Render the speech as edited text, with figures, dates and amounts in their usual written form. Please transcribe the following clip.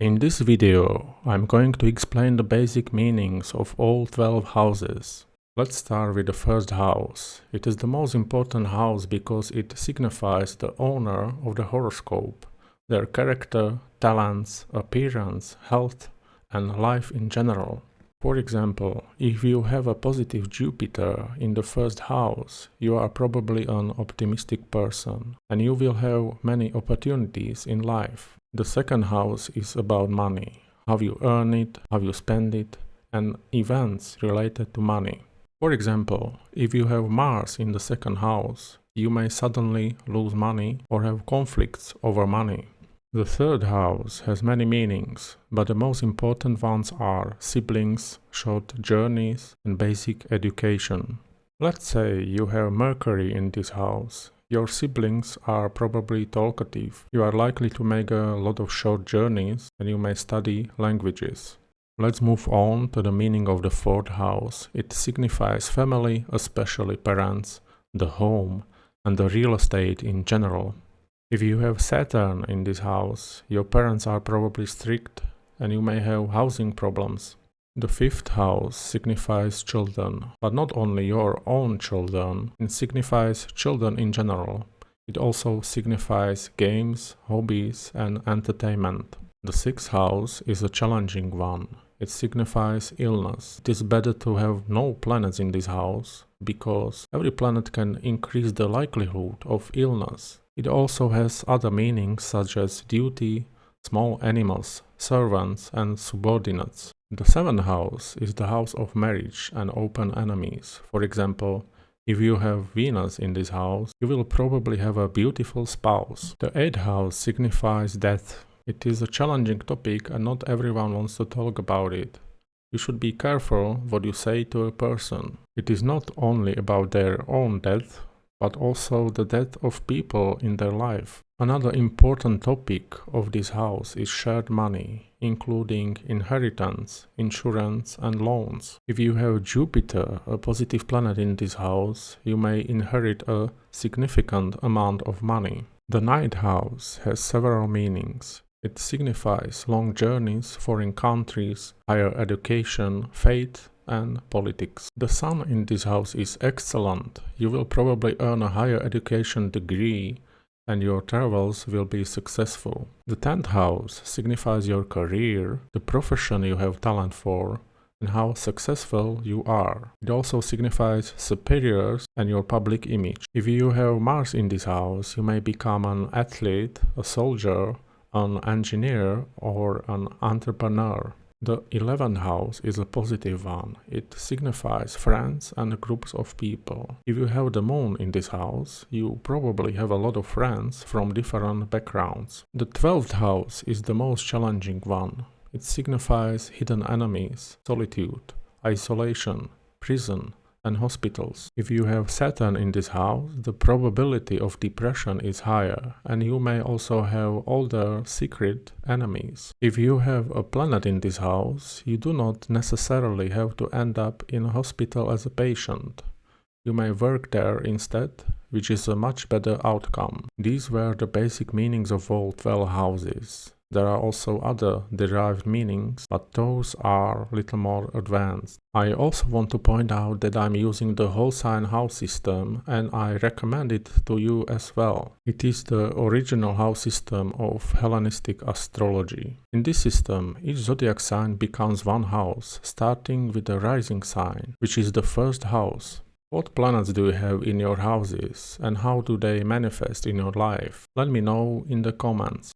In this video, I'm going to explain the basic meanings of all 12 houses. Let's start with the first house. It is the most important house because it signifies the owner of the horoscope, their character, talents, appearance, health, and life in general. For example, if you have a positive Jupiter in the first house, you are probably an optimistic person, and you will have many opportunities in life. The second house is about money, how you earn it, how you spend it, and events related to money. For example, if you have Mars in the second house, you may suddenly lose money or have conflicts over money. The third house has many meanings, but the most important ones are siblings, short journeys, and basic education. Let's say you have Mercury in this house. Your siblings are probably talkative. You are likely to make a lot of short journeys, and you may study languages. Let's move on to the meaning of the fourth house. It signifies family, especially parents, the home, and the real estate in general. If you have Saturn in this house, your parents are probably strict and you may have housing problems. The fifth house signifies children, but not only your own children, it signifies children in general. It also signifies games, hobbies, and entertainment. The sixth house is a challenging one. It signifies illness. It is better to have no planets in this house, because every planet can increase the likelihood of illness. It also has other meanings such as duty, small animals, servants, and subordinates. The seventh house is the house of marriage and open enemies. For example, if you have Venus in this house, you will probably have a beautiful spouse. The eighth house signifies death. It is a challenging topic and not everyone wants to talk about it. You should be careful what you say to a person. It is not only about their own death, but also the death of people in their life. Another important topic of this house is shared money, including inheritance, insurance, and loans. If you have Jupiter, a positive planet in this house, you may inherit a significant amount of money. The ninth house has several meanings. It signifies long journeys, foreign countries, higher education, faith, and politics. The Sun in this house is excellent. You will probably earn a higher education degree and your travels will be successful. The 10th house signifies your career, the profession you have talent for, and how successful you are. It also signifies superiors and your public image. If you have Mars in this house, you may become an athlete, a soldier, an engineer, or an entrepreneur. The 11th house is a positive one. It signifies friends and groups of people. If you have the moon in this house, you probably have a lot of friends from different backgrounds. The 12th house is the most challenging one. It signifies hidden enemies, solitude, isolation, prison, and hospitals. If you have Saturn in this house, the probability of depression is higher, and you may also have older secret enemies. If you have a planet in this house, you do not necessarily have to end up in a hospital as a patient. You may work there instead, which is a much better outcome. These were the basic meanings of all 12 houses. There are also other derived meanings, but those are a little more advanced. I also want to point out that I'm using the whole sign house system and I recommend it to you as well. It is the original house system of Hellenistic astrology. In this system, each zodiac sign becomes one house, starting with the rising sign, which is the first house. What planets do you have in your houses and how do they manifest in your life? Let me know in the comments.